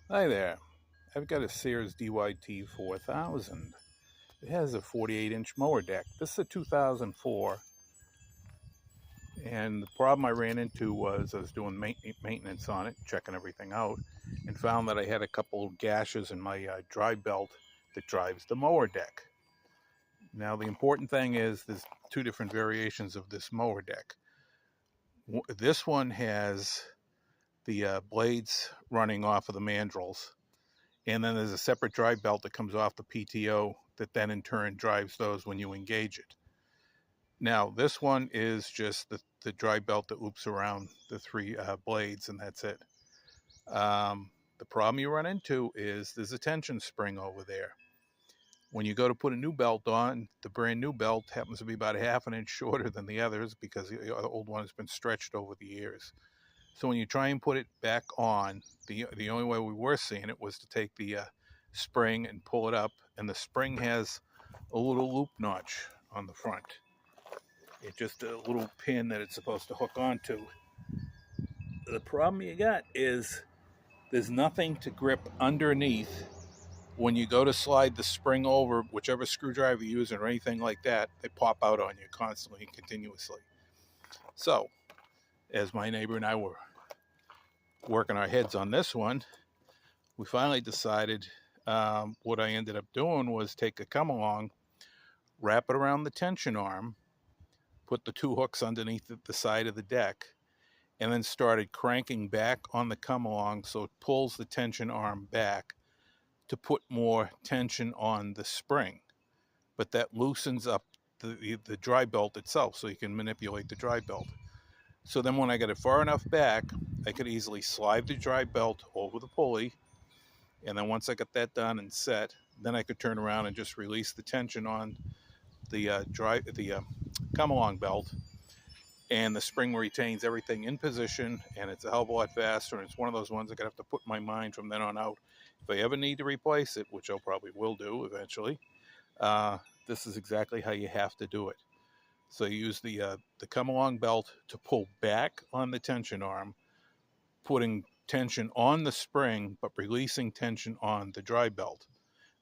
Hi there. I've got a SEARS DYT 4000. It has a 48-inch mower deck. This is a 2004, and the problem I ran into was I was doing maintenance on it, checking everything out, and found that I had a couple of gashes in my drive belt that drives the mower deck. Now, the important thing is there's two different variations of this mower deck. This one has the blades running off of the mandrels, and then there's a separate drive belt that comes off the PTO that then in turn drives those when you engage it. Now, this one is just the drive belt that loops around the three blades, and that's it. The problem you run into is there's a tension spring over there. When you go to put a new belt on, the brand new belt happens to be about a half an inch shorter than the others because the old one has been stretched over the years. So when you try and put it back on, the only way we were seeing it was to take the spring and pull it up, and the spring has a little loop notch on the front. It's just a little pin that it's supposed to hook onto. The problem you got is there's nothing to grip underneath. When you go to slide the spring over, whichever screwdriver you use or anything like that, they pop out on you constantly and continuously. So, as my neighbor and I were working our heads on this one, we finally decided what I ended up doing was take a come along, wrap it around the tension arm, put the two hooks underneath the side of the deck, and then started cranking back on the come along so it pulls the tension arm back to put more tension on the spring. But that loosens up the drive belt itself so you can manipulate the drive belt. So then when I got it far enough back, I could easily slide the drive belt over the pulley. And then once I got that done and set, then I could turn around and just release the tension on the come along belt, and the spring retains everything in position, and it's a hell of a lot faster. And it's one of those ones I gotta have to put in my mind from then on out. If I ever need to replace it, which I probably will do eventually, this is exactly how you have to do it. So you use the come along belt to pull back on the tension arm, putting tension on the spring, but releasing tension on the drive belt.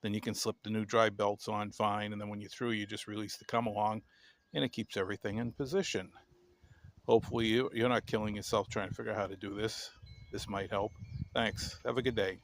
Then you can slip the new drive belts on fine, and then when you're through, you just release the come along, and it keeps everything in position. Hopefully you're not killing yourself trying to figure out how to do this. This might help. Thanks. Have a good day.